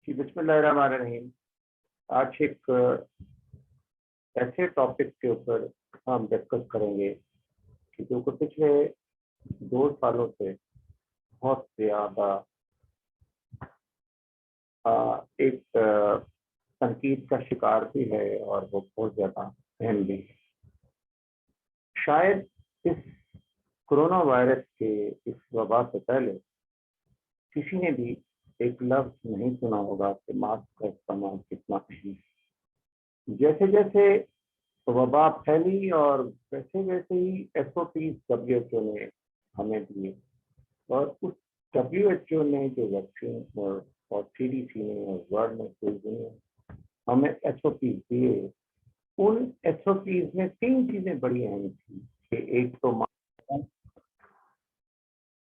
जी बिस्मिल्लाहिर्रहमानिर्रहीम। आज एक ऐसे टॉपिक के ऊपर हम डिस्कस करेंगे कि जो कि पिछले 2 सालों से बहुत ज़्यादा एक तनकीद का शिकार भी है और वो बहुत ज़्यादा अहम भी है। शायद इस कोरोना वायरस के इस वबा से पहले किसी ने भी एक लफ्ज़ नहीं सुना होगा कि मास्क का इस्तेमाल कितना अहम है। जैसे जैसे वबा फैली और वैसे वैसे ही SOPs WHO ने हमें दिए और उस WHO ने जो वैक्सीन और CDC ने और वर्ल्ड हेल्थ ने हमें SOPs दिए। उन SOPs में 3 चीजें बड़ी अहम थी कि एक तो मास्क,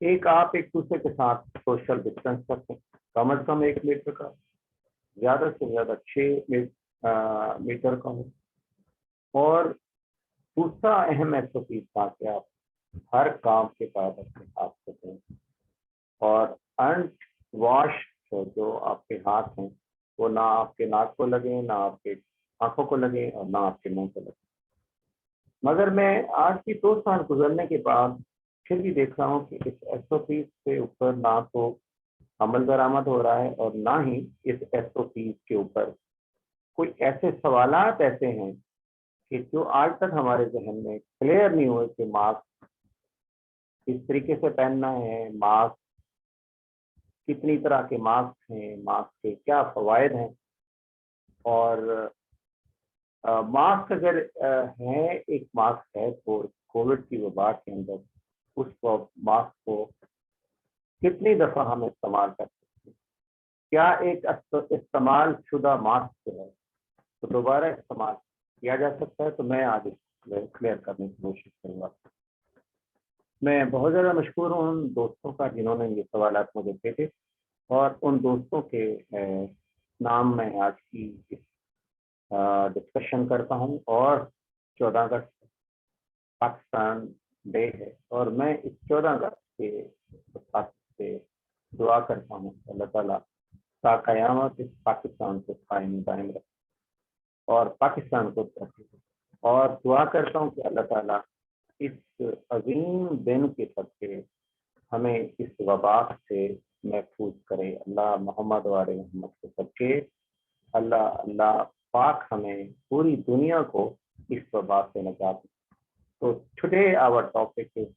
एक आप एक दूसरे के साथ सोशल डिस्टेंस रखें कम से कम 1 मीटर का, ज्यादा से ज्यादा 6 मीटर का हो, और दूसरा अहम SOP था कि आप हर काम के बाद अपने हाथ को धोएं और अनवॉश जो आपके हाथ हैं वो ना आपके नाक को लगे, ना आपके आंखों को लगे और ना आपके मुंह को लगे। मगर मैं आज की 2 साल गुजरने के बाद फिर भी देख रहा हूँ कि इस SOP के ऊपर ना तो अमल दरामद हो रहा है और ना ही इस SOP के ऊपर कोई ऐसे सवालात ऐसे हैं कि जो आज तक हमारे जहन में क्लियर नहीं हुए कि मास्क किस तरीके से पहनना है, मास्क कितनी तरह के मास्क हैं, मास्क के क्या फवायद हैं, और मास्क अगर है, एक मास्क है तो कोविड की वबा के अंदर उस मास्क को कितनी दफ़ा हम इस्तेमाल कर सकते हैं, क्या एक इस्तेमाल शुदा मास्क जो है तो दोबारा इस्तेमाल किया जा सकता है। तो मैं आज इसको क्लियर करने की कोशिश करूँगा। मैं बहुत ज़्यादा मशहूर हूँ उन दोस्तों का जिन्होंने ये सवाल मुझे भेजे और उन दोस्तों के नाम मैं आज की इस डिस्कशन करता हूँ। और 14 अगस्त पाकिस्तान डे है और मैं इस 14 अगस्त के साथ से दुआ करता हूँ अल्लाह ताला ता क़यामत इस पाकिस्तान को कायम दायम रखे और पाकिस्तान को तरक्की दे, और दुआ करता हूँ कि अल्लाह ताला इस अजीम दिन के सदक़े हमें इस वबा से महफूज करे। अल्लाह मोहम्मद वाले मोहम्मद के सदक़े अल्लाह अल्लाह पाक हमें पूरी दुनिया को इस वबा से नजात दे। So today our topic is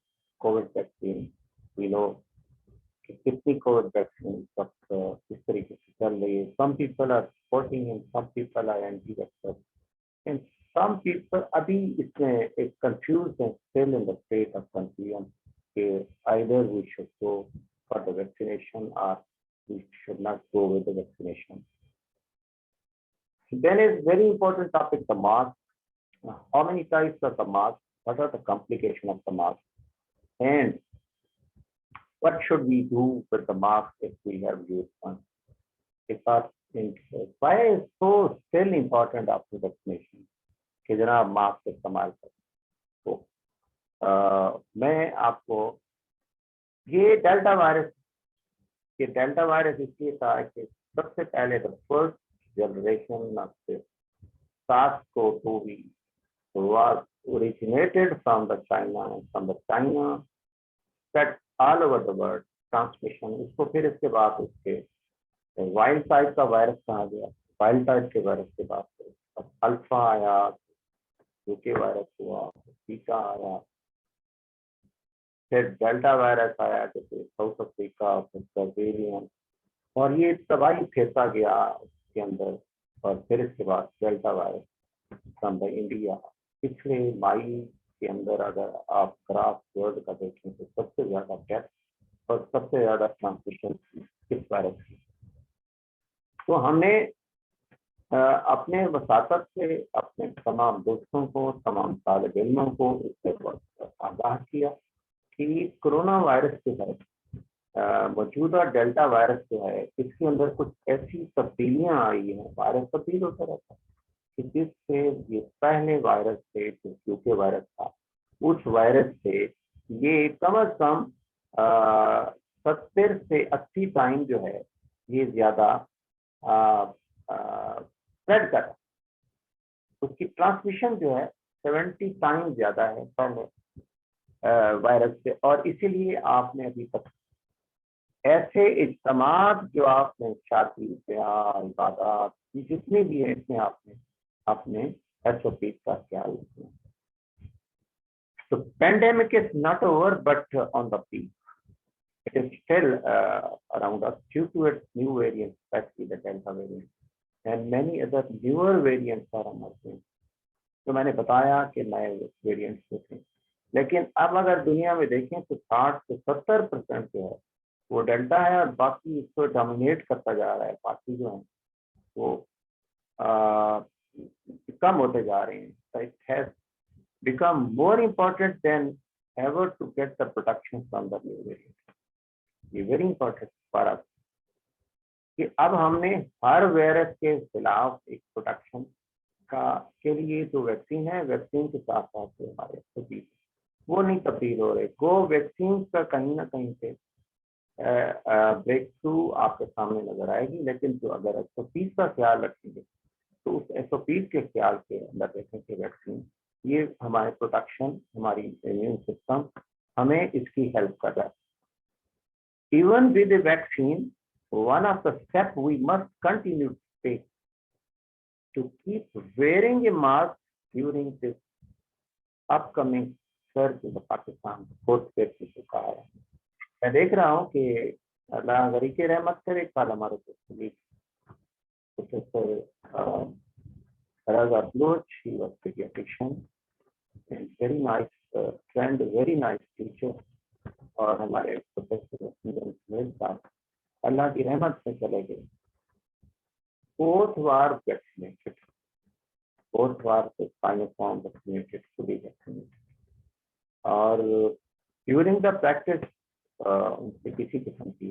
COVID vaccine. We know कि कितनी COVID वैक्सीन सब इस तरीके से चल रही है। Some people are supporting and some people are anti-vaxxers and some people अभी इसमें एक confused and still in the state of confusion कि either we should go for the vaccination or we should not go with the vaccination. Then is very important topic, the mask. How many types of the mask? What are the complications of the mask? And what should we do with the mask if we have used one? Because why is so still important after vaccination कि जनाब mask इस्तेमाल करें? तो मैं आपको ये delta virus इसलिए था कि सबसे पहले the first generation of SARS-CoV-2 was originated from the China and from the China spread all over the world transmission। इसको फिर इसके बाद उसके वाइल्ड टाइप का वायरस कहा गया। वाइल्ड टाइप के वायरस के बाद अल्फा आया, यूके वायरस हुआ, बीटा आया, फिर डेल्टा वायरस आया जैसे साउथ अफ्रीका, फिर वेरिएंट, और ये तबाही फेंका गया उसके अंदर। और फिर इसके बाद delta virus from the India. पिछले मई के अंदर अगर आप ग्राफ वर्ल्ड का देखें तो सबसे ज्यादा डेथ और सबसे ज्यादा ट्रांसमिशन इस वायरस की। तो हमने अपने वसातत से अपने तमाम दोस्तों को, तमाम तालिब इल्मों को इससे आगाह किया कि कोरोना वायरस जो है, मौजूदा डेल्टा वायरस जो है, इसके अंदर कुछ ऐसी तब्दीलियां आई हैं। वायरस तब्दील होता रहता है कि जिससे ये पहले वायरस से जो यूके वायरस था, उस वायरस से ये कम अज कम 70 से 80 टाइम जो है ये ज्यादा स्प्रेड कर रहा है, उसकी ट्रांसमिशन जो है 70 टाइम ज्यादा है पहले वायरस से। और इसीलिए आपने अभी तक ऐसे इज्तिमात जो आपने शादी ब्याह इबादत जितनी भी है इसमें आपने अपने SOP का ख्याल रखना। तो pandemic is not over but on the peak, it is still around us due to its new variants, especially the Delta variant, and many other newer variants are emerging. तो मैंने बताया कि नए वेरिएंट्स देखें, लेकिन अब अगर दुनिया में देखें तो 60 से 70% जो है वो डेल्टा है और बाकी इसको डोमिनेट करता जा रहा है। बाकी जो है वो कम होते जा रहे हैं। So it has become more important than ever to get the protection from the new variant. ये वेरी इंपॉर्टेंट फॉर अस कि अब हमने हर वायरस के खिलाफ एक प्रोटेक्शन का के लिए जो वैक्सीन है, वैक्सीन के साथ साथ जो हमारे SOP वो नहीं तब्दील हो रहे। गो वैक्सीन का कहीं ना कहीं से ब्रेक थ्रू आपके सामने नजर आएगी, लेकिन जो अगर SOP का ख्याल रखेंगे तो उस SOP के ख्याल के अंदर देखें कि वैक्सीन ये हमारे प्रोटेक्शन, हमारी इम्यून सिस्टम हमें इसकी हेल्प कर रहा है। Even with the vaccine, one of the steps we must continue to take to keep wearing a mask during this upcoming surge in the Pakistan fourth wave की चुका है। मैं देख रहा हूँ कि अल्लाह गरी के रहमत से एक साल हमारे professor Raza Bluch, he was pediatrician and very nice friend, very nice teacher, और हमारे प्रोफेसर अल्लाह की रहमत से चले गए। 4th बार वैक्सीनेटेड, 4th बार से Sinopharm वैक्सीनेटेड, फुली वैक्सीनेटेड, और ड्यूरिंग द प्रैक्टिस उनसे किसी किस्म की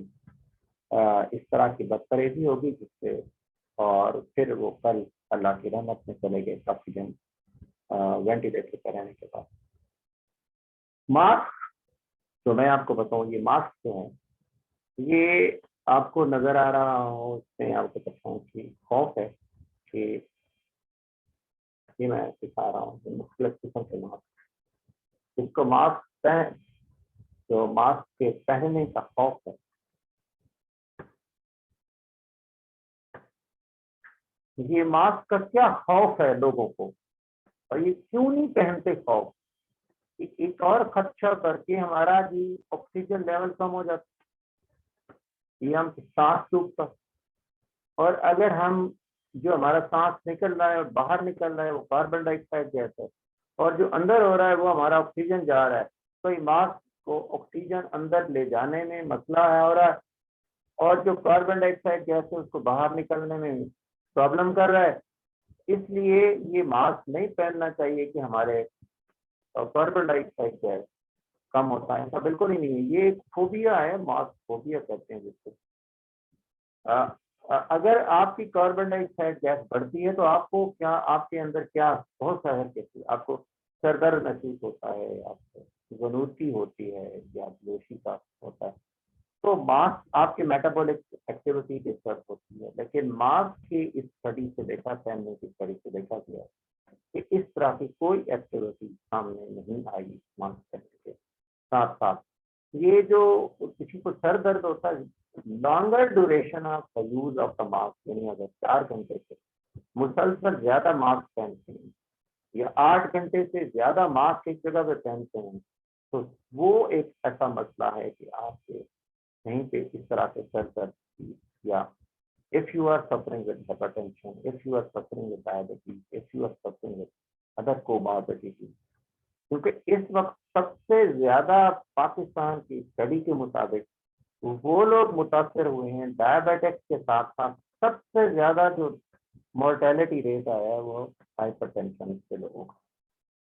इस तरह की बदतरेजी होगी जिससे, और फिर वो कल अल्लाह की रहमत में चले गए काफी दिन वेंटिलेटर पर रहने के बाद। मास्क तो मैं आपको बताऊं, ये मास्क जो है ये आपको नजर आ रहा हो, इसमें आपको बताऊं कि खौफ है कि ये मैं सिखा रहा हूँ मुख्तलिफ किस्म के मास्क, इसको मास्क पहन, जो मास्क के पहनने का खौफ है, ये मास्क का क्या खौफ है लोगों को और ये क्यों नहीं पहनते खौफ। एक और खदशा करके हमारा जी ऑक्सीजन लेवल कम हो जाता, ये हम सांस सूखता, और अगर हम जो हमारा सांस निकल रहा है और बाहर निकल रहा है वो कार्बन डाइऑक्साइड गैस है, और जो अंदर हो रहा है वो हमारा ऑक्सीजन जा रहा है, तो ये मास्क को ऑक्सीजन अंदर ले जाने में मसला है हो रहा है, और जो कार्बन डाइऑक्साइड गैस है उसको बाहर निकलने में प्रॉब्लम कर रहा है। इसलिए ये मास्क नहीं पहनना चाहिए कि हमारे कार्बन डाइऑक्साइड गैस कम होता है, ऐसा बिल्कुल ही नहीं है। ये एक फोबिया है, मास्क फोबिया कहते हैं जिसको। अगर आपकी कार्बन डाइऑक्साइड गैस बढ़ती है तो आपको क्या, आपके अंदर क्या बहुत सारे कैसे आपको सरदर्द महसूस होता है, आपको ज़नूसी होती है या बेहोशी का होता है, तो मास्क आपके मेटाबॉलिक एक्टिविटी डिस्टर्ब होती है। लेकिन मास्क की इस स्टडी से देखा, पहनने की स्टडी से देखा गया कि इस तरह की कोई एक्टिविटी सामने नहीं आई मास्क पहनने के साथ साथ। ये जो किसी को सर दर्द होता है, longer duration of the use of the mask, यानी अगर 4 घंटे से मुसलसल ज्यादा मास्क पहनते हैं या 8 घंटे से ज्यादा मास्क एक जगह पे पहनते हैं, तो वो एक ऐसा मसला है कि आपके कहीं पे इस तरह से सर दर्द, या if you are suffering with hypertension, if you are suffering with diabetes, if you are suffering with other comorbidities, क्योंकि इस वक्त सबसे ज्यादा पाकिस्तान की स्टडी के मुताबिक वो लोग मुतासर हुए हैं डायबिटिक्स के साथ साथ, सबसे ज्यादा जो मोर्टेलिटी रेट आया है वो हाइपरटेंशन के लोगों का।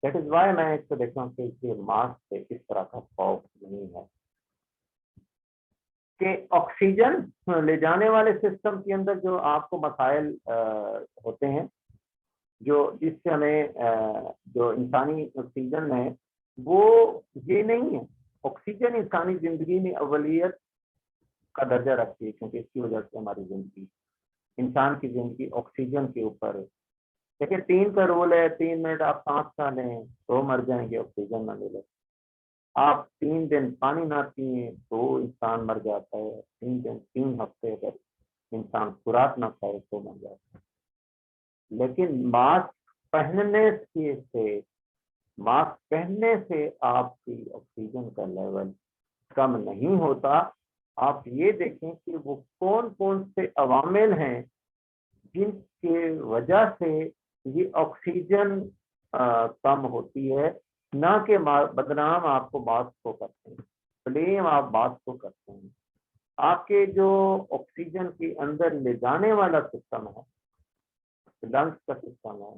दैट इज वाई मैं इसको देखता हूँ कि ये मास्क से इस तरह का खौफ नहीं है कि ऑक्सीजन ले जाने वाले सिस्टम के अंदर जो आपको मसाइल होते हैं, जो जिससे हमें जो इंसानी ऑक्सीजन है वो ये नहीं है। ऑक्सीजन इंसानी जिंदगी में अवलियत का दर्जा रखती है, क्योंकि इसकी वजह से हमारी जिंदगी इंसान की जिंदगी ऑक्सीजन के ऊपर है। देखिए 3 का रूल है, 3 मिनट आप सांस ना लें तो मर जाएंगे, ऑक्सीजन ना मिले। आप 3 दिन पानी ना पिए तो इंसान मर जाता है, 3 दिन 3 हफ्ते अगर इंसान खुराक ना खाए तो मर जाता है। लेकिन मास्क पहनने से आपकी ऑक्सीजन का लेवल कम नहीं होता। आप ये देखें कि वो कौन कौन से अवामिल हैं जिनके वजह से ये ऑक्सीजन कम होती है। ना कि बदनाम आपको मास्क को करते हैं, ब्लेम आप मास्क को करते हैं। आपके जो ऑक्सीजन के अंदर ले जाने वाला सिस्टम है, लंग्स का सिस्टम है,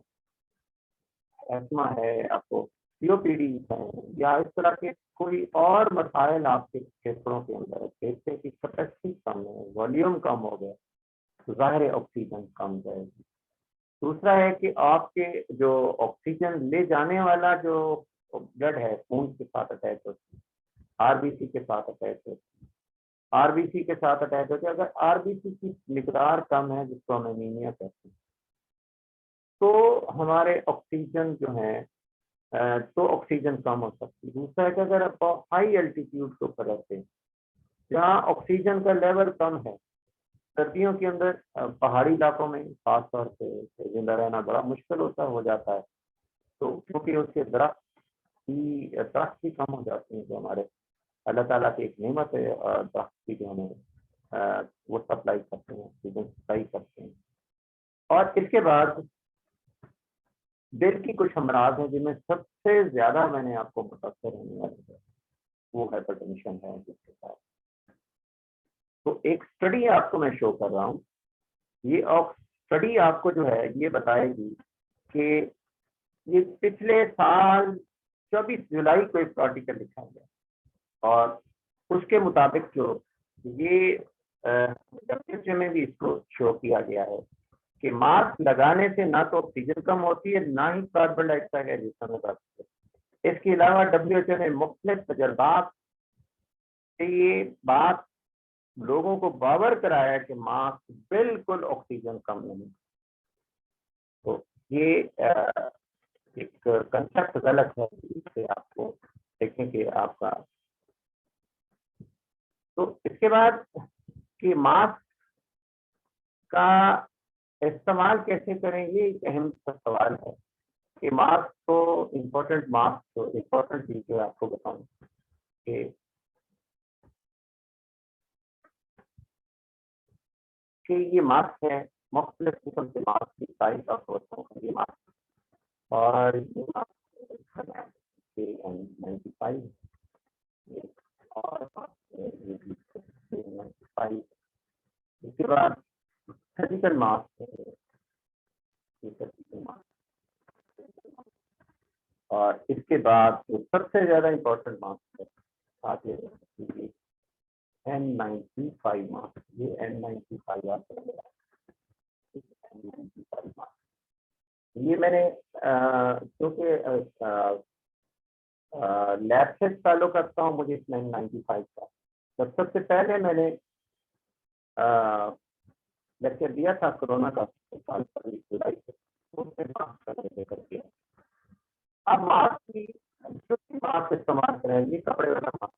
एस्मा है, आपको सीओपीडी है, या इस तरह के कोई और मसाइल आपके फेफड़ों के अंदर है, फेफड़े की कैपेसिटी कम है, वॉल्यूम कम हो गया, तो जाहिर है ऑक्सीजन कम जाएगी। दूसरा है कि आपके जो ऑक्सीजन ले जाने वाला जो ब्लड है, खून के साथ अटैच होती है, आरबीसी के साथ अटैच होती है, आरबीसी के साथ अटैच होती है। अगर आरबीसी की मिकदार कम है, जिसको हम एनीमिया कहते हैं, तो हमारे ऑक्सीजन जो है तो ऑक्सीजन कम हो सकती है। दूसरा है कि अगर आप हाई एल्टीट्यूड के ऊपर रहते हैं, जहाँ ऑक्सीजन का लेवल कम है, सर्दियों के अंदर पहाड़ी इलाकों में खास तौर पे जिंदा रहना बड़ा मुश्किल हो जाता है। तो क्योंकि उसके दरख्त भी कम हो जाते हैं, जो हमारे अल्लाह ताला की एक नेमत है, दरख्त की जो हमें वो सप्लाई करते हैं, ऑक्सीजन सप्लाई करते हैं। और इसके बाद दिल की कुछ अमराज हैं जिनमें सबसे ज्यादा मैंने आपको मुतासर होने वाली है, वो हाइपरटेंशन है जिसके साथ। तो एक स्टडी आपको मैं शो कर रहा हूँ, ये स्टडी आपको जो है ये बताएगी कि ये पिछले साल 24 जुलाई को एक आर्टिकल लिखा गया, और उसके मुताबिक जो ये डब्ल्यूएचओ में भी इसको शो किया गया है कि मास्क लगाने से ना तो ऑक्सीजन कम होती है, ना ही कार्बन डाइऑक्साइड है जिसमें बढ़ती है। इसके अलावा डब्ल्यूएचओ ने मुख्तलिफ तजर्बात से ये बात लोगों को बावर कराया कि मास्क बिल्कुल ऑक्सीजन कम नहीं। तो ये एक कंसेप्ट गलत है, इससे आपको देखें कि आपका। तो इसके बाद कि मास्क का इस्तेमाल कैसे करेंगे, एक अहम सवाल है कि मास्क को इम्पोर्टेंट चीजें आपको बताऊं कि ये मास्क है, मुख्तलिफ किस्म के मास्क की साइज ऑफ होते हैं ये मास्क। और ये मास्क N95 और N95। इसके बाद सर्जिकल मास्क है, सर्जिकल मास्क। और इसके बाद जो सबसे ज्यादा इम्पोर्टेंट मास्क है, साथ ही N95 मास्क, ये N95 आता है, N95 मास्क। ये मैंने क्योंकि लैब से फॉलो करता हूँ, मुझे इसमें N95 का जब सबसे पहले मैंने लेक्चर दिया था कोरोना का, साल 20 जुलाई से, उसमें मास्क का लेकर दिया। अब मास्क की जो भी मास्क इस्तेमाल करें, ये कपड़े वाला मास्क,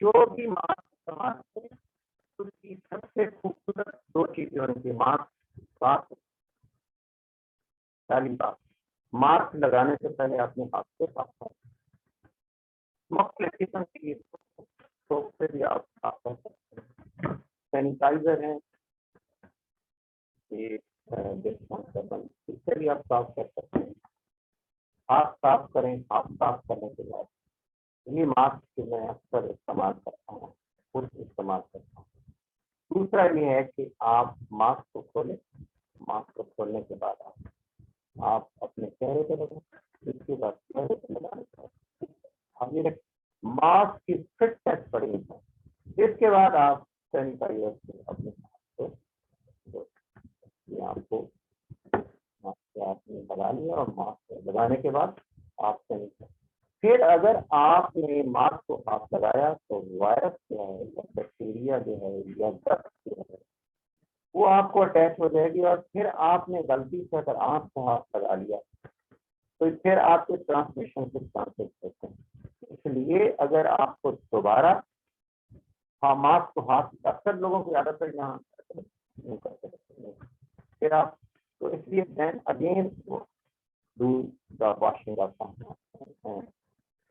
जो भी मास्क इस्तेमाल करें, उसकी सबसे खूबसूरत 2 चीजें होंगी। मास्क पहली बात, मास्क लगाने से पहले अपने हाथ से साफ करें। मुख्तलिफ किस्म की सोप से भी आप साफ कर सकते हैं, सैनिटाइजर है, ये इससे भी आप साफ कर सकते हैं। हाथ साफ करें, हाथ साफ करने के बाद ये मास्क जो मैं अक्सर इस्तेमाल करता हूँ, खुद इस्तेमाल करता हूँ। दूसरा ये है कि आप मास्क को खोलें, मास्क को खोलने के बाद आप अपने चेहरे पर लगाएं, इसके बाद चेहरे पर लगाने के बाद अब ये मास्क की फिटनेस बढ़ी है। इसके बाद आप सैनिटाइजर से अपने हाथ को आपको मास्क आपने लगा लिया, और मास्क लगाने के बाद आप फिर अगर आपने मास्क को हाथ लगाया तो वायरस जो है या बैक्टीरिया जो है या ड्रग जो है वो आपको अटैच हो जाएगी, और फिर आपने गलती से अगर आंख को हाथ लगा लिया तो फिर आपके ट्रांसमिशन के चांसेस होते हैं। इसलिए अगर आपको दोबारा मास्क को हाथ, अक्सर लोगों की आदत है यहाँ नहीं करते, फिर आप तो इसलिए then again do the washing of hand,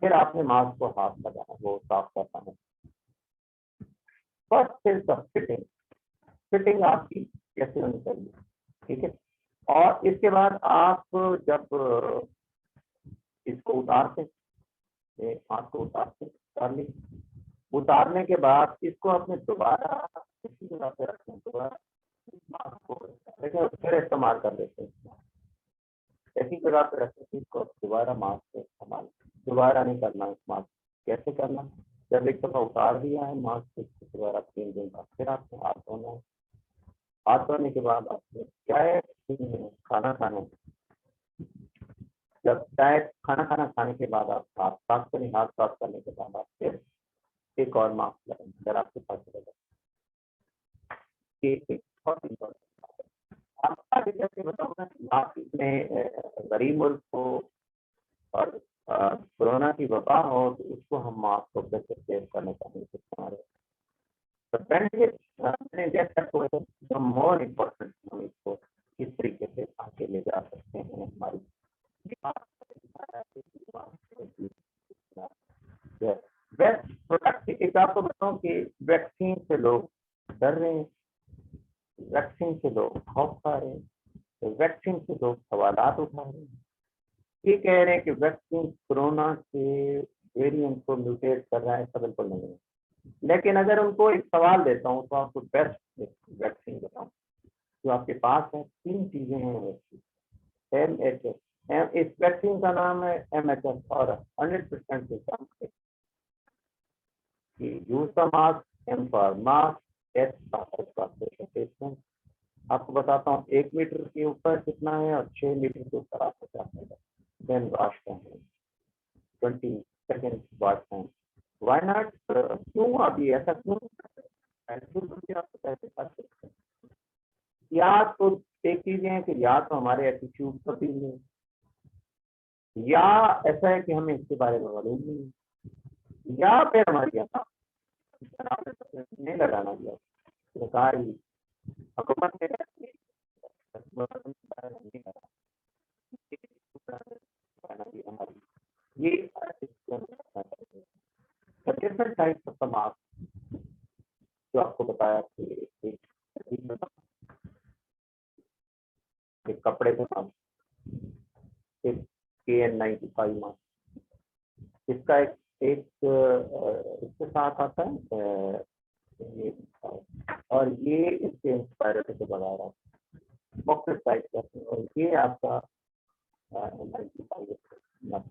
फिर आपने मास्क को हाथ लगाना, वो साफ करना है। First is the fitting, fitting आपकी कैसे होनी चाहिए, ठीक है। और इसके बाद आप जब इसको उतारते, हाथ को उतार ली, उतारने के बाद इसको अपने दोबारा इसी जगह पे रखें, दोबारा मास्क को फिर इस्तेमाल कर देते हैं, ऐसी जगह पे रखें कि इसको दोबारा मास्क से इस्तेमाल दोबारा नहीं करना। इस मास्क कैसे करना, जब एक दफा उतार दिया है मास्क, इसको दोबारा 3 दिन बाद फिर आपको हाथ धोना है। हाथ धोने के बाद आपने क्या है, खाना खाने, जब चाहे खाना खाने के बाद आप हाथ साफ करें, हाथ साफ करने के बाद आप फिर एक और मास्क लगाएं अगर आपके पास रहेगा। ये एक बहुत इम्पोर्टेंट आपका जैसे बताऊंगा, आप में गरीब मुल्क को और कोरोना की वबा हो तो उसको हम मास्क को कैसे सेव करने का नहीं सकते हमारे, तो मैंने जैसा मोर इम्पोर्टेंट हम इसको किस तरीके से आगे ले जा सकते हैं। हमारी बेस्ट प्रोडक्ट एक आपको बताऊं कि वैक्सीन से लोग डर रहे हैं, वैक्सीन से लोग खौफ खा रहे हैं, तो वैक्सीन से लोग सवालात उठा रहे हैं, ये कह रहे हैं कि वैक्सीन कोरोना के वेरिएंट को म्यूटेट कर रहा है, ऐसा बिल्कुल नहीं है। लेकिन अगर उनको एक सवाल देता हूँ तो आपको बेस्ट वैक्सीन बताऊँ जो आपके पास है, 3 चीजें हैं MHS, इस वैक्सीन का नाम है MHS और 100% use the mask, M for mask, S for social distance. आपको बताता हूँ 1 मीटर के ऊपर कितना है और 6 मीटर के ऊपर आपको क्या है। Then wash time 20 second wash time. Why not, क्यों अभी ऐसा क्यों, आपको कैसे कर सकते हैं। या तो एक चीजें हैं कि या तो हमारे एटीट्यूड पर भी नहीं, या ऐसा है कि हमें इसके बारे में मालूम नहीं, या फिर हमारी नहीं लगाना दिया सरकारी हुकूमत ने ये डिफरेंट टाइप्स ऑफ मास्क जो आपको बताया कि एक कपड़े के साथ एक KN95 मास्क, इसका एक इसके साथ आता है और ये इसके इंस्पायर से बना रहा है मुख्तलिफ टाइप का, और ये आपका 95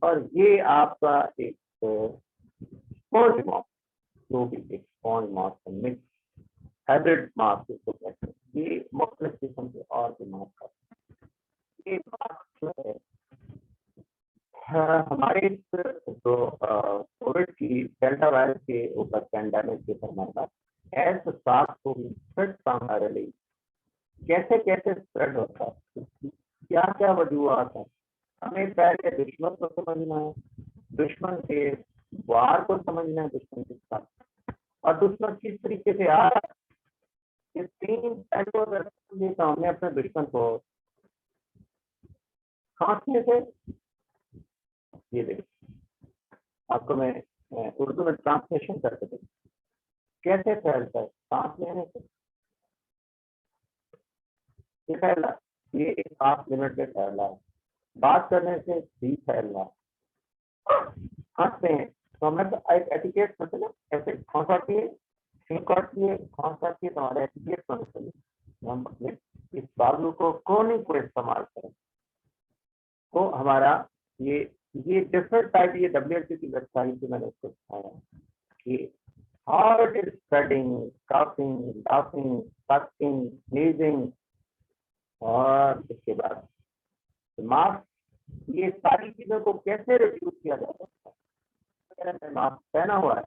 और ये आपका एक स्पॉन्ज मास्क, जो भी एक sponge mask mix hybrid mask इसको कहते हैं। ये मुख्तलिफ किस्म के और भी मास्क है। ये मास्क जो है हमारे जो कोविड की डेल्टा वायरस के ऊपर पैंडेमिक के फरमाया एज SARS-CoV-2 कैसे कैसे स्प्रेड होता है, क्या क्या वजूहत है, हमें पहले दुश्मन को समझना है, दुश्मन के वार को समझना है, दुश्मन के साथ और दुश्मन किस तरीके से आ रहा है। ये 3 पहलू अगर हमने अपने दुश्मन को खांसने से, ये देखिए आपको मैं उर्दू में ट्रांसलेशन करके देखिए कैसे फैलता है। सांस लेने से ये फैला, ये 5 मिनट में फैला है, बात करने से भी फैला, हंसते हैं तो हमें तो एक एटिकेट मतलब ऐसे खांसाती है, छींकती है, खांसाती है, तो हमारे एटिकेट होना चाहिए हम अपने इस बाजू को कोने को इस्तेमाल करें। तो हमारा ये डिफरेंट टाइप, ये WHO की वेबसाइट से मैंने उसको दिखाया कि how it is spreading, coughing, laughing, sucking, sneezing, और इसके बाद मास्क ये सारी चीजों को कैसे रिड्यूस किया जा सकता है? अगर मैंने मास्क पहना हुआ है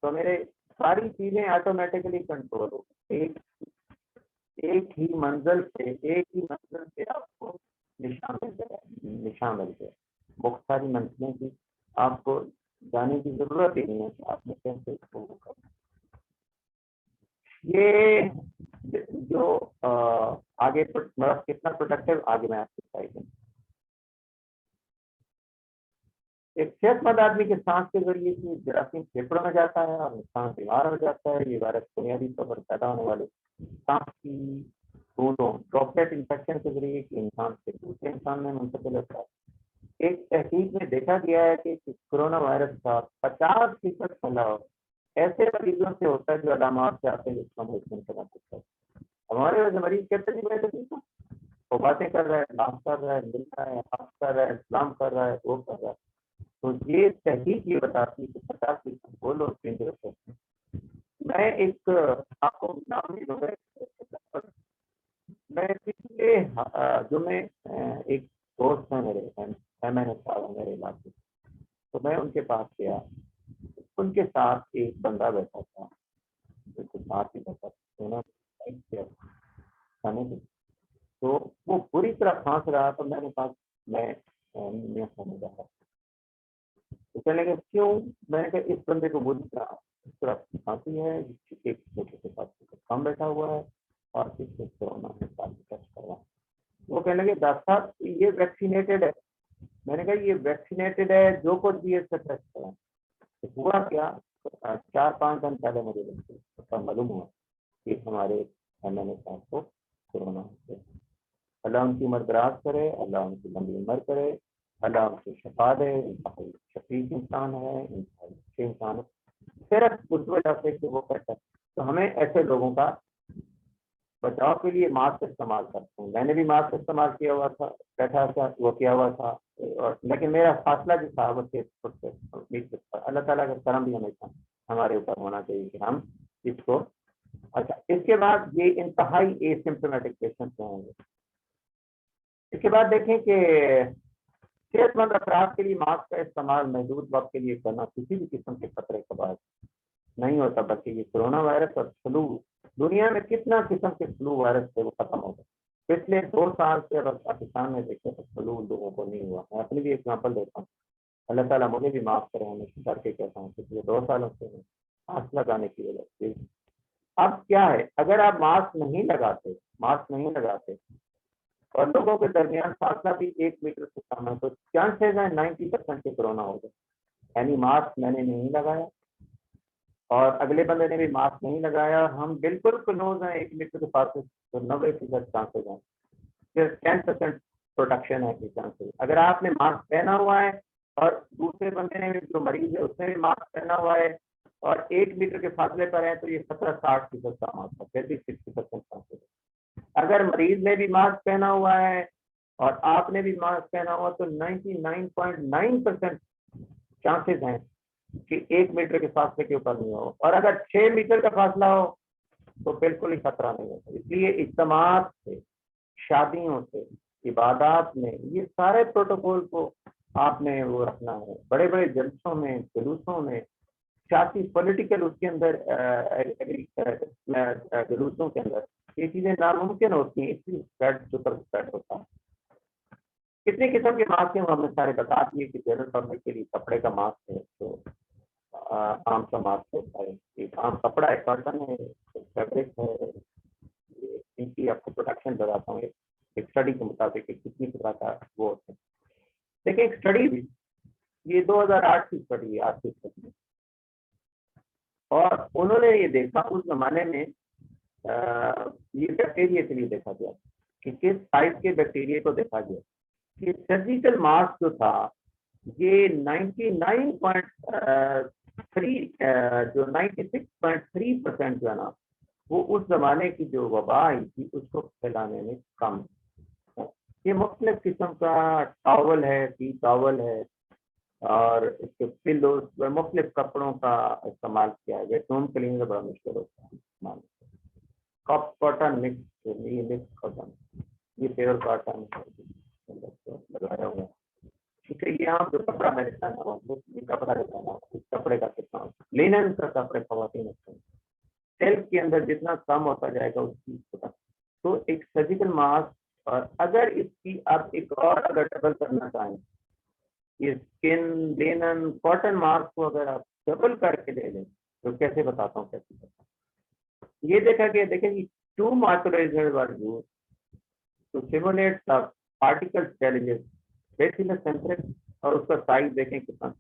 तो मेरे सारी चीजें ऑटोमेटिकली कंट्रोल हो। एक एक ही मंजिल से आपको निशान मिल जाए। बहुत सारी मंजिलें की आपको जाने की जरूरत ही नहीं है कि आपने कैसे इसको करना। ये जो आगे मतलब कितना प्रोडक्टिव, आगे मैं आपको बताई। एक सेहतमंद आदमी के सांस के जरिए की जरासीम फेफड़ों में जाता है और इंसान बीमार हो जाता है। ये वायरस बुनियादी तौर पर पैदा होने वाले सांस की बूंदों ड्रॉपलेट इन्फेक्शन के जरिए कि इंसान से दूसरे इंसान में मुंतकिल होता है। एक तहकीक में देखा गया है कि कोरोना वायरस का 50% फैलाव ऐसे मरीजों से होता है जो अलामत से आते हैं जिसको हम मुमकिन है। हमारे मरीज कहते हैं मैं तो वो बातें कर रहा है, बात कर रहा है, मिल रहा है, बात कर रहा है, इस्लाम कर रहा है, वो कर रहा है। तो ये तहकीक ये बताती है कि 50% वो लोग डेंजरस होते हैं। मैं एक आपको नाम नहीं दूंगा। मैं पिछले जो मैं एक दोस्त है मेरे मैंने साहब मेरे इलाके, तो मैं उनके पास गया। उनके साथ एक बंदा बैठा था, बिल्कुल साथ ही बैठा था, खाने पे। तो वो पूरी तरह खांस रहा, तो मैंने कहा मैं नहीं खाने जा रहा। तो कहने लगे क्यों? मैंने कहा इस बंदे को बुरी तरह इस तरह खांसी है, एक छोटे से साथ कम बैठा हुआ है और इससे कोरोना में टेस्ट करवा। वो कहने लगे डॉक्टर साहब ये वैक्सीनेटेड है। मैंने कहा ये वैक्सीनेटेड है, जो कुछ भी इससे टेस्ट करा। तो हुआ क्या, 4-5 दिन पहले मुझे मालूम हुआ कि हमारे मैंने साहब को कोरोना हो गया। अल्लाह उनकी उम्र दराज करे, अल्लाह उनकी लंबी उम्र करे, अल्लाह उनको शफा दे। शफीक इंसान है, अच्छे इंसान है, सिर्फ उस वजह से कि वो कहता है। तो हमें ऐसे लोगों का बचाव के लिए मास्क इस्तेमाल करते हैं। मैंने भी मास्क इस्तेमाल किया हुआ था, बैठा था, वो किया हुआ था, और लेकिन मेरा फासला जो था वो 6 फुट से। अल्लाह ताला का करम भी हमेशा हमारे ऊपर होना चाहिए कि हम इसको। अच्छा, इसके बाद ये इंतहाई एसिम्प्टोमेटिक पेशेंट होंगे। इसके बाद देखें कि सेहतमंद अफराद के लिए मास्क का इस्तेमाल महदूद वक्त के लिए करना किसी भी किस्म के खतरे का बायस नहीं होता, बल्कि ये कोरोना वायरस और फ्लू, दुनिया में कितना किस्म के फ्लू वायरस थे वो खत्म हो गए पिछले 2 साल से। अगर पाकिस्तान में देखें तो फ्लू लोगों को नहीं हुआ। मैं अपनी भी एग्जाम्पल देता हूँ, अल्लाह ताला मुझे भी माफ करे, हमेशा डर के कहता हूँ पिछले 2 सालों से मास्क लगाने की वजह से। अब क्या है, अगर आप मास्क नहीं लगाते और लोगों के दरमियान फासला भी 1 मीटर से कम है, तो चांसेस है 90% के कोरोना हो जाए। यानी मास्क मैंने नहीं लगाया और अगले बंदे ने भी मास्क नहीं लगाया, हम बिल्कुल क्लोज हैं 1 मीटर के फासले, तो 90% चांसेस हैं। सिर्फ 10% प्रोटेक्शन है कि चांसेस। अगर आपने मास्क पहना हुआ है और दूसरे बंदे ने भी, जो मरीज है उसने भी मास्क पहना हुआ है और 1 मीटर के फासले पर है, तो ये 70-60% काम आता है, फिर भी 60% चांसेस। अगर मरीज ने भी मास्क पहना हुआ है और आपने भी मास्क पहना हुआ, तो 99.9% चांसेस हैं कि 1 मीटर के फासले के ऊपर नहीं हो। और अगर 6 मीटर का फासला हो तो बिल्कुल ही खतरा नहीं होता। इसलिए इज्तिमात से, शादियों से, इबादत में, ये सारे प्रोटोकॉल को आपने वो रखना है। बड़े बड़े जलसों में, जुलूसों में, सियासी पॉलिटिकल उसके अंदर जुलूसों के अंदर ये चीजें नामुमकिन होती हैं, इसलिए स्प्रेड होता है। कितने किस्म के मास्क हैं वो हमने सारे बता दिए कि जनरल पब्लिक के लिए कपड़े का मास्क है, तो आम का मास्क होता है, एक आम कपड़ा है, कॉटन है, फैब्रिक है। इनकी आपको प्रोटेक्शन बताता हूँ एक स्टडी के मुताबिक कितनी तरह का वो होता है। देखिए एक स्टडी भी, ये 2008 की स्टडी है, आज की स्टडी, और उन्होंने ये देखा उस जमाने में ये बैक्टीरिया के लिए देखा गया कि किस टाइप के बैक्टीरिया को देखा गया कि सर्जिकल मास्क जो था ये 96.3% जो है ना, वो उस जमाने की जो वबा आई थी उसको फैलाने में कम। ये मुख्तलिफ किस्म का टॉवल है, टी टॉवल है, और इसके पिल्लोज, मुख्तलिफ कपड़ों का इस्तेमाल किया गया। होम क्लीनिंग बड़ा मुश्किल होता है इस्तेमाल। कॉटन मिक्स, ये मिक्स कॉटन, ये प्योर कॉटन लगाया हुआ। यहाँ जो कपड़ा मैं देता ना, वो कपड़ा देता ना, उस कपड़े का कितना लिनन का कपड़े खवातीन सेल्फ के अंदर जितना कम होता जाएगा उसकी होता। तो एक सर्जिकल मास्क, और अगर इसकी आप एक और अगर डबल करना चाहें, ये स्किन लिनन कॉटन मास्क को अगर आप डबल करके दे दें तो कैसे बताता हूँ कैसे करता हूँ। ये देखा कि देखें 2 moisturizers were used to simulate the particle challenges bacillus centric, और उसका साइज देखें कितना,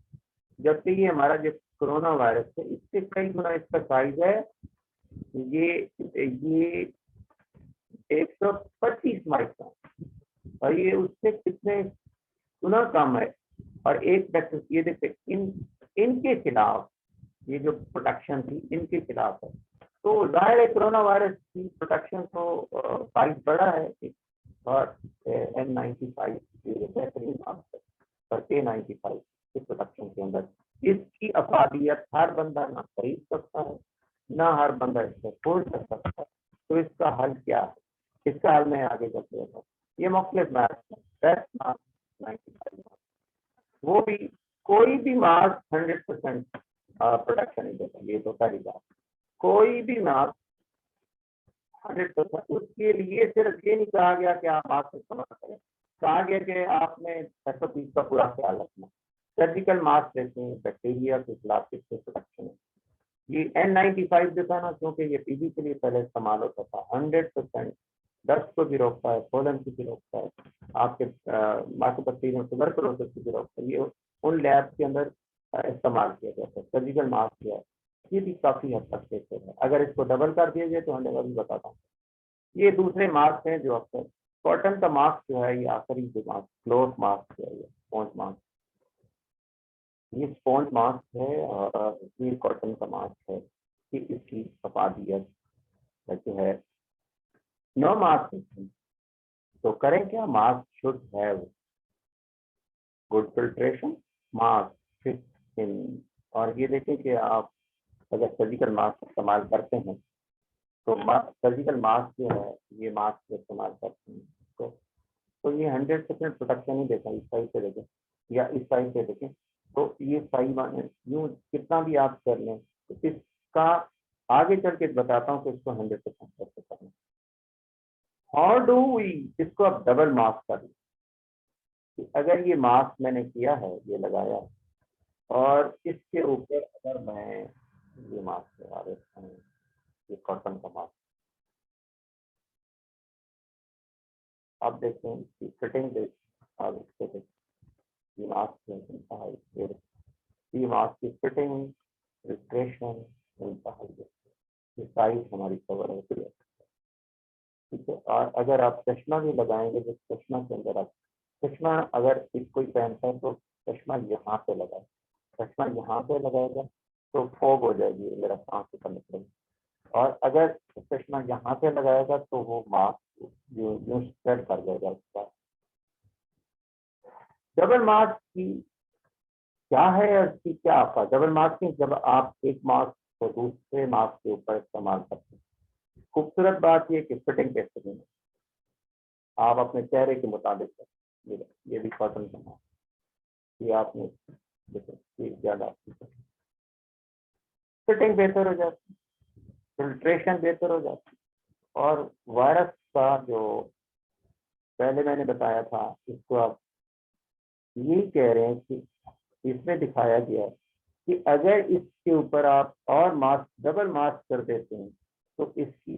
जबकि ये हमारा जो कोरोना वायरस है इससे कई गुना इसका साइज है। ये 125 माइक्रोन, और ये उससे कितने गुना कम है। और एक ये देखते इनके खिलाफ ये जो प्रोटेक्शन थी इनके खिलाफ है, तो जाहिर है कोरोना वायरस की प्रोटेक्शन तो साइज बड़ा है। और N95 बेहतरीन मास्क है, और K95 की प्रोटेक्शन के अंदर इसकी अफादियत हर बंदा ना खरीद सकता है, ना हर बंदा इसको खोल सकता है। तो इसका हल क्या है? इसका हल मैं आगे चल रहा हूँ। ये मुख्तलिफ मास्क है, 95 वो भी कोई भी मास्क 100% प्रोटेक्शन नहीं देता, ये तो पहली बात। कोई भी मास्क 100%, उसके लिए सिर्फ ये नहीं कहा गया कि आप मास्क इस्तेमाल करें, कहा गया कि आपने SOP का पूरा ख्याल रखना। सर्जिकल मास्क लेते हैं बैक्टीरिया के खिलाफ किससे प्रोटेक्शन है। ये N95 जो था ना, क्योंकि ये पीबी के लिए पहले इस्तेमाल होता था, 100% दस्त को भी रोकता है, पोलन को भी रोकता है, आपके माइकोबैक्टीरियम ट्यूबरकुलोसिस को भी रोकता है। ये उन लैब के अंदर इस्तेमाल किया जाता है। सर्जिकल मास्क जो है ये भी काफी हद तक सेफ है। अगर इसको डबल कर दिया जाए तो हम डबल भी बताता हूँ। ये दूसरे मास्क हैं जो अक्सर कॉटन का मास्क जो है, ये आखिरी जो मास्क क्लोथ मास्क है, ये स्पॉन्ज मास्क, ये स्पॉन्ज मास्क है, और ये कॉटन का मास्क है कि इसकी अफादियत जो है। नो मास्क तो करें क्या, mask should have good filtration, mask fit in. और ये देखें कि आप अगर सर्जिकल मास्क इस्तेमाल करते हैं तो सर्जिकल मास्क जो है ये मास्क इस्तेमाल करते हैं तो ये 100% प्रोटेक्शन नहीं देता। इस साइड से देखें या इस साइड से देखें, तो ये सही माने यूँ कितना भी आप कर लें, तो इसका आगे चल के बताता हूँ कि इसको 100% कैसे करना। हाउ डू वी, इसको आप डबल मास्क कर लें। अगर ये मास्क मैंने किया है, ये लगाया, और इसके ऊपर अगर मैं ये मास्क लगा देता हूँ, ये कॉटन का मास्क, आप देखते हैं इसकी फिटिंग देख, आप इसके देख, ये मास्क ये मास्क की फिटिंग फिल्ट्रेशन ये साइज हमारी कवर होती है, ठीक है। और अगर आप चश्मा भी लगाएंगे, तो चश्मा के अंदर आप चश्मा अगर कोई पहनता है तो चश्मा यहाँ पे लगाए, चश्मा यहाँ पे लगाएगा तो फॉग हो जाएगी, मेरा सांस ऊपर निकलेगी। और अगर चश्मा यहाँ पे लगाएगा तो वो मास्क जो स्प्रेड कर देगा उसका। डबल मास्क की क्या है और इसकी क्या आपका डबल मास्किंग, जब आप एक मास्क को दूसरे मास्क के ऊपर इस्तेमाल करते हैं। खूबसूरत बात ये कि फिटिंग कैसे देना, आप अपने चेहरे के मुताबिक, ये भी कॉटन का मास्क, ये आपने ज्यादा फिटिंग बेहतर हो जाती है, फिल्ट्रेशन बेहतर हो जाती है। और वायरस का जो पहले मैंने बताया था, इसको आप यही कह रहे हैं कि इसमें दिखाया गया है कि अगर इसके ऊपर आप और मास्क डबल मास्क कर देते हैं तो इसकी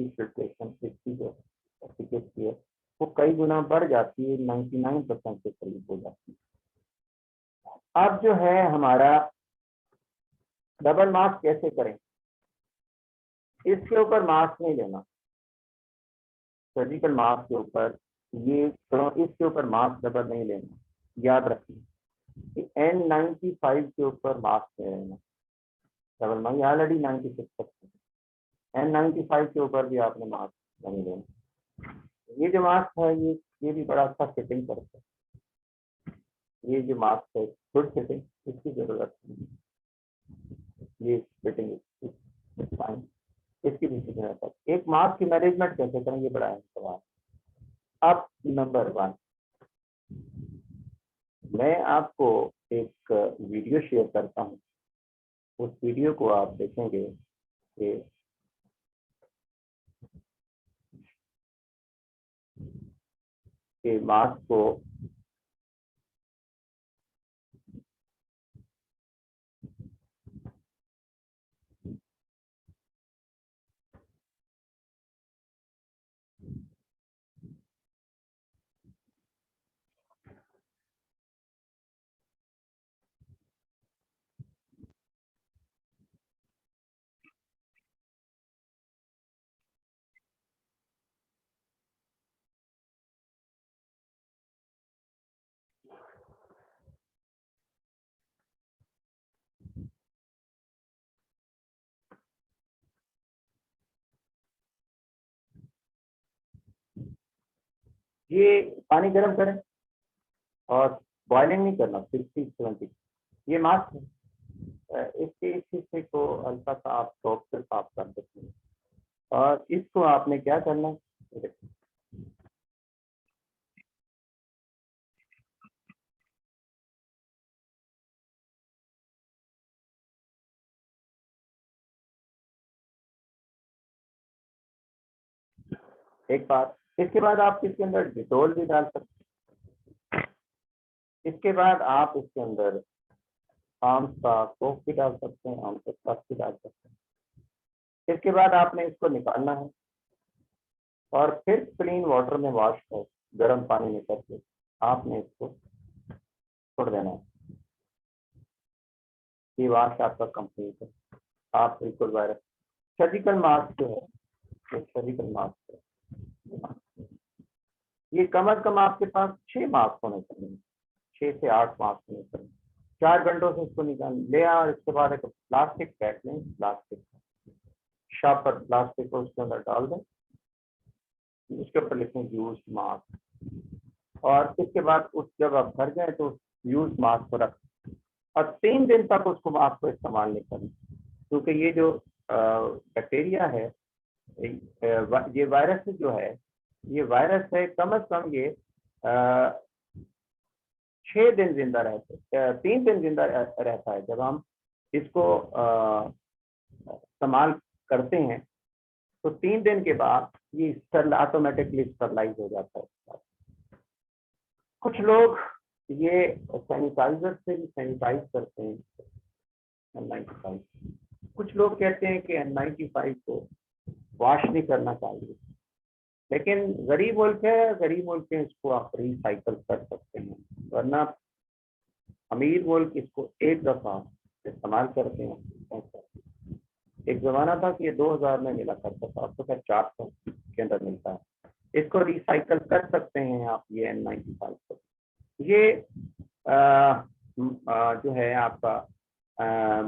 फिल्ट्रेशन, इसकी जो एफिकेसी है वो कई गुना बढ़ जाती है, 99% के करीब हो जाती है। अब जो है हमारा डबल मास्क कैसे करें, इसके ऊपर मास्क नहीं लेना, सर्जिकल मास्क के ऊपर ये तो इसके ऊपर मास्क डबल नहीं लेना, याद रखिए। N95 के ऊपर मास्क है डबल मास्क, ऑलरेडी 96%, N95 के ऊपर भी आपने मास्क नहीं लेना। ये जो मास्क है ये भी बड़ा अच्छा फिटिंग करता है। ये जो मास्क है गुड फिटिंग, इसकी जरूरत नहीं, ये फिटिंग फाइन, इसकी भी जरूरत है। एक मास्क की मैनेजमेंट कैसे करें, ये बड़ा है सवाल। अब नंबर 1, मैं आपको एक वीडियो शेयर करता हूँ, उस वीडियो को आप देखेंगे कि मास्क को ये पानी गर्म करें और बॉइलिंग नहीं करना, 60-70। ये मास्क है। इसके इस हिस्से को हल्का सा आप सोप से साफ कर सकते हैं और इसको आपने क्या करना है, एक बार इसके बाद आप इसके अंदर डिटोल भी डाल सकते हैं। इसके बाद आप इसके अंदर आम का कोक भी डाल सकते हैं, आम का रस भी डाल सकते हैं। इसके बाद आपने इसको निकालना है और फिर क्लीन वाटर में वॉश कर गर्म पानी में करके आपने इसको छोड़ देना है। ये वॉश आपका कंप्लीट है। आप बिल्कुल वायरस सर्जिकल मास्क जो है, सर्जिकल मास्क है, ये कम अज कम आपके पास 6 मास्क होने चाहिए, 6 से 8 मास्क होने चाहिए। 4 घंटों से इसको निकाल ले और इसके बाद एक प्लास्टिक बैग में, प्लास्टिक शार्पर प्लास्टिक को उसके अंदर डाल दें, उसके ऊपर लिखें यूज मास्क और इसके बाद उस जब आप भर जाए तो यूज मास्क को रख और 3 दिन तक उसको मास्क को इस्तेमाल नहीं करना, क्योंकि ये जो बैक्टीरिया है, ये वायरस जो है, ये वायरस है कम अज कम ये 6 दिन जिंदा रहते, 3 दिन जिंदा रहता है। जब हम इसको इस्तेमाल करते हैं तो 3 दिन के बाद ये ऑटोमेटिकली स्टरलाइज हो जाता है। कुछ लोग ये सैनिटाइजर से भी सैनिटाइज करते हैं N95। कुछ लोग कहते हैं कि N95 को वॉश नहीं करना चाहिए, लेकिन गरीब मुल्क है, गरीब मुल्क में इसको आप रिसाइकल कर सकते हैं, वरना अमीर मुल्क इसको एक दफा इस्तेमाल करते हैं। एक जमाना था कि ये 2000 में मिला करता था, अब तो खैर 400 के अंदर मिलता है। इसको रिसाइकल कर सकते हैं आप ये N95 को। ये जो है आपका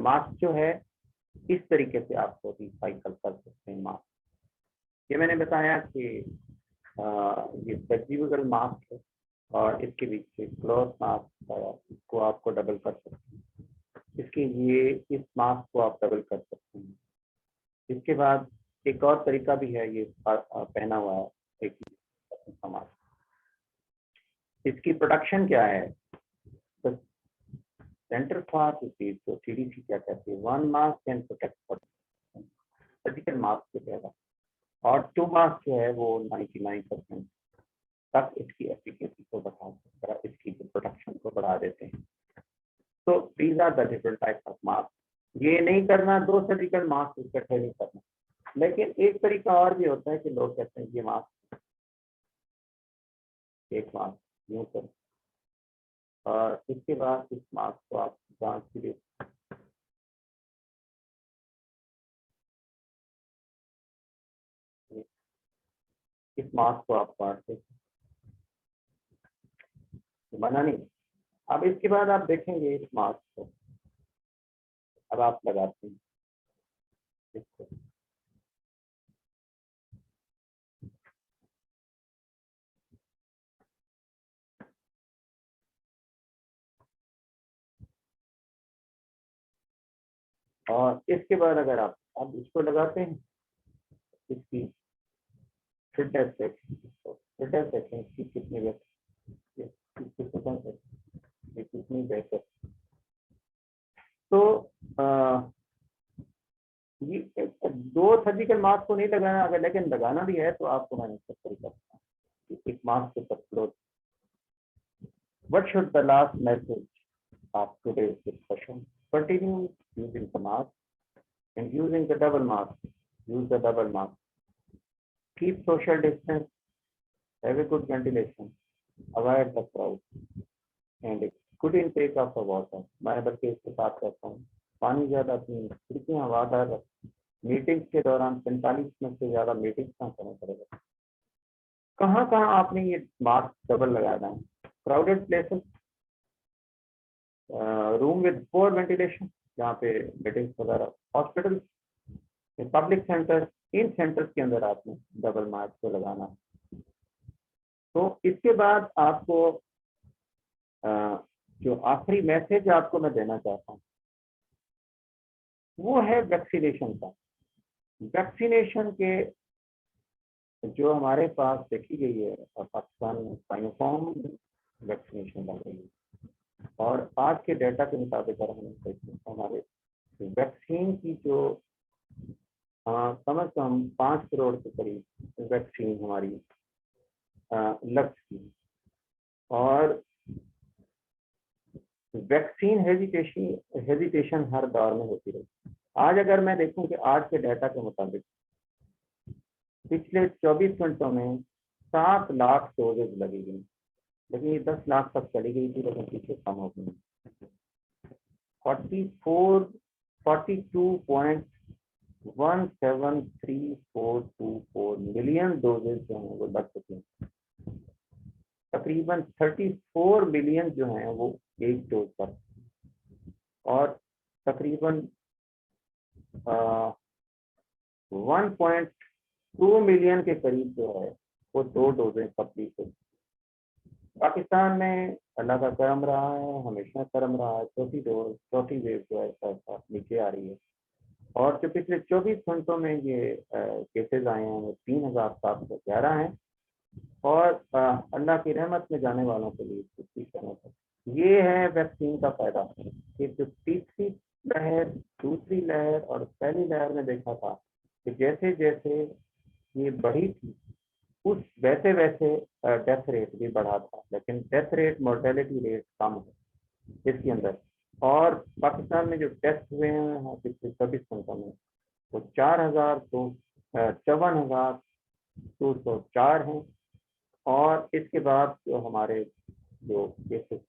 मास्क जो है, इस तरीके से आपको रिसाइकल कर सकते हैं मास्क। ये मैंने बताया कि ये फ्लेक्सिबल मास्क है और इसके बीच से क्लॉथ मास्क है, इसको आपको डबल कर सकते हैं। इसके लिए इस मास्क को आप डबल कर सकते हैं। इसके बाद एक और तरीका भी है, ये पहना हुआ है एक मास्क। इसकी प्रोडक्शन क्या है, तो सेंटर पार्ट जो CDC क्या कहती है, 1 mask can protect for surgical mask के पहला, और 2 मास्क जो है वो 99% तक इसकी एफिकेसी को बढ़ा सकता है, इसकी प्रोडक्शन को बढ़ा देते हैं। तो these are the different type of mask. ये नहीं करना 2 सर्जिकल मास्क इकट्ठे नहीं करना, लेकिन एक तरीका और भी होता है कि लोग कहते हैं ये मास्क, एक मास्क यूं कर और इसके बाद इस मास्क को आप जांच के लिए इस मास्क को आप काटते बना नहीं। अब इसके बाद आप देखेंगे इस मास्क को, अब आप लगाते हैं इसको, और इसके बाद अगर आप अब इसको लगाते हैं, इसकी फिटनेस देखें, इसकी कितनी बेहतर। तो ये दो सर्जिकल मास्क को नहीं लगाना, अगर लेकिन लगाना भी है तो आपको मैं इंस्ट्रक्ट करता हूँ एक मास्क के ऊपर close. What should the last message of today's discussion? Continue using the mask and using the double mask. Use the double mask. Keep social distance. Have a good ventilation. Avoid the crowd. And a good intake of the water. मैं बल्कि इसके साथ कहता हूँ पानी ज्यादा पीएं, खिड़कियां हवादार रखें। मीटिंग्स के दौरान 45 मिनट से ज्यादा मीटिंग्स ना करना पड़ेगा। कहाँ कहाँ आपने ये मास्क डबल लगाना है? Crowded places, room with poor ventilation जहाँ पे मीटिंग्स वगैरह, हॉस्पिटल, पब्लिक सेंटर, इन सेंटर्स के अंदर आपने डबल मास्क को लगाना है। तो इसके बाद आपको जो आखिरी मैसेज आपको मैं देना चाहता हूँ वो है वैक्सीनेशन का। वैक्सीनेशन के जो हमारे पास देखी गई है पाकिस्तान में साइनोफार्म वैक्सीनेशन लग रही है और आज के डेटा के मुताबिक अगर हम देखें तो हमारे वैक्सीन की जो कम से कम 5 करोड़ के करीब वैक्सीन हमारी लग चुकी है और वैक्सीन हेजिटेशन हर दौर में होती रही। आज अगर मैं देखूं कि आज के डेटा के मुताबिक पिछले 24 घंटों में 7 लाख डोजेज लगी गई, लेकिन ये 10 लाख तक चली गई थी, लेकिन पीछे कम हो गई। 42.173424 मिलियन डोजेज जो हैं वो लग चुके हैं। तकरीबन 34 मिलियन जो हैं वो एक डोज पर और तकरीबन 1.2 मिलियन के करीब जो है वो 2 डोजें कंप्लीट हुई। पाकिस्तान में अल्लाह का करम रहा है, हमेशा करम रहा है। चौथी वेव जो है ऐसा नीचे आ रही है और जो पिछले 24 घंटों में ये केसेस आए हैं वो 3711 हैं और अल्लाह की रहमत में जाने वालों के लिए कुछ करना चाहिए। ये है वैक्सीन का फायदा कि जो तीसरी लहर, दूसरी लहर और पहली लहर में देखा था कि जैसे जैसे ये बढ़ी थी उस वैसे वैसे डेथ रेट भी बढ़ा था, लेकिन डेथ रेट, मोर्टेलिटी रेट कम है इसके अंदर। और पाकिस्तान में जो टेस्ट हुए हैं पिछले 24 घंटों में वो 54,204 हैं और इसके बाद जो हमारे जो केसेस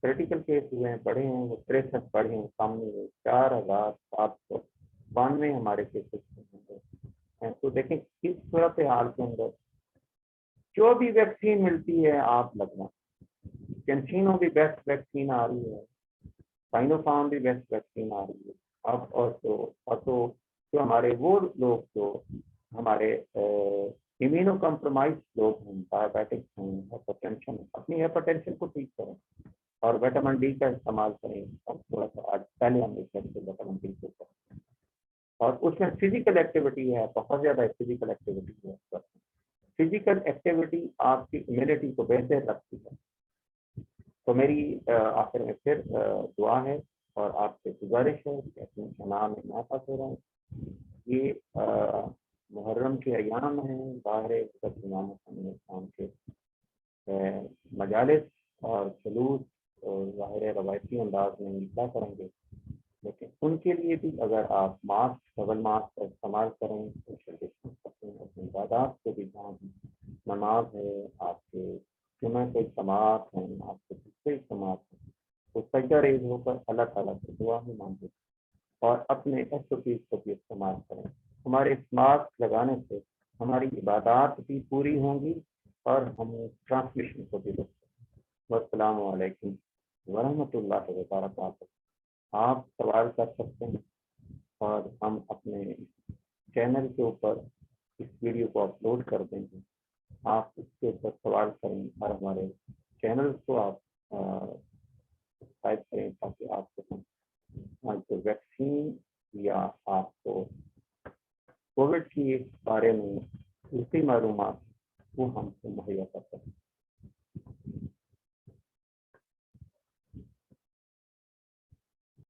क्रिटिकल केस हुए हैं बढ़े हैं वो 63 बढ़े हैं, सामने हुए 4,792 हमारे केसेस हैं। तो देखें किस सूरत हाल के अंदर जो भी वैक्सीन मिलती है आप लगना। कैंसिनो भी बेस्ट वैक्सीन आ रही है, साइनोफार्म भी बेस्ट वैक्सीन आ रही है। अब और तो जो हमारे वो लोग जो हमारे इम्यूनो कॉम्प्रोमाइज लोग हैं, डायबिटिक्स हैं, हाइपरटेंशन, अपनी हाइपरटेंशन को ठीक करें और विटामिन डी का इस्तेमाल करें। और थोड़ा सा आज पहले हम विटामिन डी को करें और उसमें फिजिकल एक्टिविटी है, बहुत ज़्यादा फिजिकल एक्टिविटी है। फिजिकल एक्टिविटी आपकी इम्यूनिटी को बेहतर रखती है। तो मेरी आखिर में फिर दुआ है और आपसे गुजारिश है कि अपने जनाब में नाफा हो रहा है। ये मुहर्रम के अयाम हैं, ज़ाहिर इमाम इस्लाम के मजालिस और जुलूस और ज़ाहिर रवायती अंदाज में निकला करेंगे, लेकिन उनके लिए भी अगर आप मास्क, डबल मास्क का इस्तेमाल करें, सोशल डिस्टेंस रखें, अपनी इबादत को भी ध्यान दें, नमाज है, आपके जुमा के इज्तिमात हैं, आपके दूसरे इज्तिमात हैं, तो सजदा रेज होकर अल्लाह ताला से दुआ भी मांगे और अपने SOPs को भी इस्तेमाल करें। हमारे इस मास्क लगाने से हमारी इबादत भी पूरी होंगी और हम ट्रांसमिशन को भी रोक सकते। अस्सलामु अलैकुम वरहमतुल्लाहि वबरकातुहू। आप सवाल कर सकते हैं और हम अपने चैनल के ऊपर इस वीडियो को अपलोड कर देंगे। आप इसके ऊपर सवाल करें और हमारे चैनल को आप सब्सक्राइब करें ताकि आपको जो वैक्सीन या आपको कोविड के बारे में दूसरी मालूमात वो हमसे मुहैया कर सकें।